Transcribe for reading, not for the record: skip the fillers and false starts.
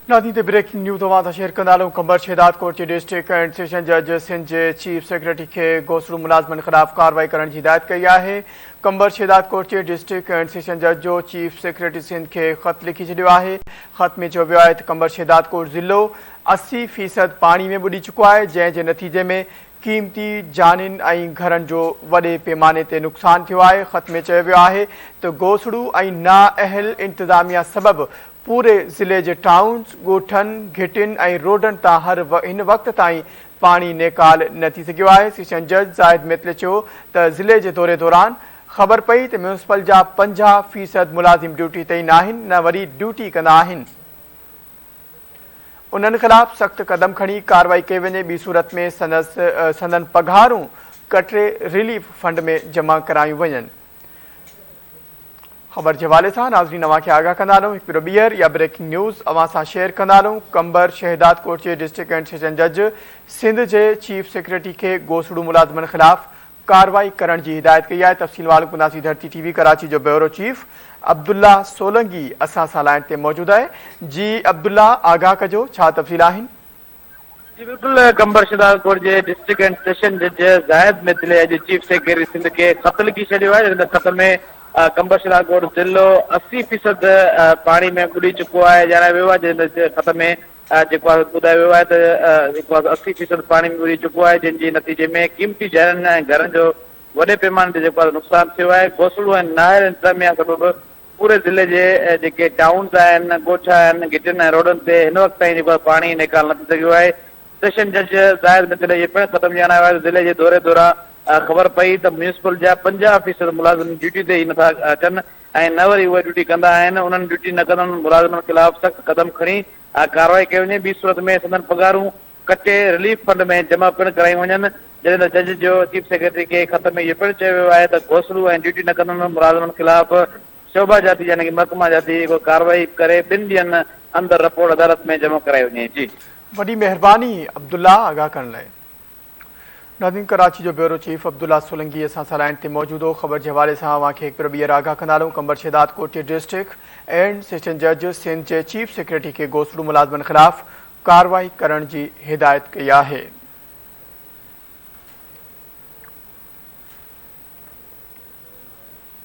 नाज़रीन ते breaking news तव्हां शेयर कंदालूं। कंबर शहदाद कोर्ट के डिस्ट्रिक्ट एंड सेशन जज सिंध के चीफ सेक्रेटरी के गोसलू मुलाजमन खिलाफ कार्रवाई करने की हिदायत कई है। कंबर शहदाद कोर्ट के डिस्ट्रिक्ट एंड सेशन जज जो चीफ सेक्रेटरी सिंध के खत लिखी छो है। खत में चो है कंबर शहदाद कोर्ट जिलो 80% पानी में बुड़ी चुको है, जैसे नतीजे में कीमती जानिन घरन जो वडे पैमाने ते नुकसान थो है। खत में है तो गोसड़ू नाअहल इंतजामिया सबब पूरे जिले के टाउन्स गोठन घिटिन रोडन ता इन वक्त ताई पानी निकाल न थी सको है। सेशन जज ज़ाहिद मित्तल तो जिले के दौरे दौरान खबर पई तो म्यूनसिपल जा 50% मुलाजिम ड्यूटी ते न वरी ड्यूटी कंदा उन्हनि खिलाफ सख्त कदम खड़ी कार्रवाई कई वजे। बी सूरत में संदन पघारूं कटरे रिलीफ फंड में जमा करायूं वजन। खबर के हवाले से नाज़रीन अवां के आगाह कंदालूं। एक ॿीहर या ब्रेकिंग न्यूज़ अवां सां शेयर कंदालूं। कंबर शहदाद कोर्ट के डिस्ट्रिक्ट एंड सेशन जज सिंध के चीफ सेक्रेटरी के गोसड़ू मुलाजमन खिलाफ कार्रवाई करने की हिदायत कई है। तफसील वालूं कुंदासीं धरती टीवी कराची जो ब्यूरो चीफ अब्दुल्ला सोलंगी असां सां लाइन ते मौजूद है। जी अब्दुल्ला, आगाह कजो, छा तफसील आहिनि? जी बिल्कुल, कंबर शहदाद कोर्ट के डिस्ट्रिक्ट एंड सेशन जज ज़ाहिद मित्तल अॼु चीफ सेक्रेटरी सिंध के खत लिखी छो है। हिन खत में कंबर शहदाद कोर्ट जिलो 80% पानी में बुड़ी चुको है। ॼाणायो वियो आहे जिन खत में ॿुधायो वियो आहे त 80% पानी में बुड़ी चुको है, जिनके नतीजे में कीमती जानिन ऐं घरनि जो वडे पैमाने ते नुकसान थियो है। गोसड़ू ऐं नाअहल इंतजामिया सबब पूरे जिले के जेके टाउन्स आहिनि, ॻोठा आहिनि, घिटिन ऐं रोडनि ते हिन वक़्त ताईं पानी निकाल न थी सघियो आहे। सेशन जज ज़ाहिद मित्तल इहे पिणु ख़तमु ॼाणायो आहे जिले के दौरे दौरान खबर पई तो म्यूनसिपल जा 50% मुलाजिम ड्यूटी ते ही नथा अचन ऐं न वरी उहे ड्यूटी कंदा आहिनि। उन्हनि ड्यूटी न कंदड़ मुलाजिमनि खिलाफ सख़्त कदम खणी कार्रवाई कई वञे। ॿी सूरत में संदन पघारूं कटे रिलीफ फंड में जमा पिणु करायूं वञनि। जॾहिं त जज जो चीफ सेक्रेटरी के खत में इहो पिणु चयो वियो आहे त गोसड़ू ऐं ड्यूटी न कंदड़ मुलाजिमनि खिलाफ शोभा जाती यानी कि महकमा जाती कार्रवाई करे 2 ॾींहंनि अंदर रिपोर्ट अदालत में जमा कराई वञे। जी वॾी मेहरबानी अब्दुल्ला आगाह करण लाइ। नाज़रीन, कराची जो ब्यूरो चीफ अब्दुल्ला सोलंगी असां सां लाइन ते मौजूद हो। खबर के हवाले से अवां खे हिकु ॿीहर आगाह कंदालूं। कंबर शहदाद कोर्ट के डिस्ट्रिक्ट एंड सेशन जज सिंध के चीफ सेक्रेटरी के गोसड़ू मुलाजमन खिलाफ कार्रवाई करने की हिदायत कई है।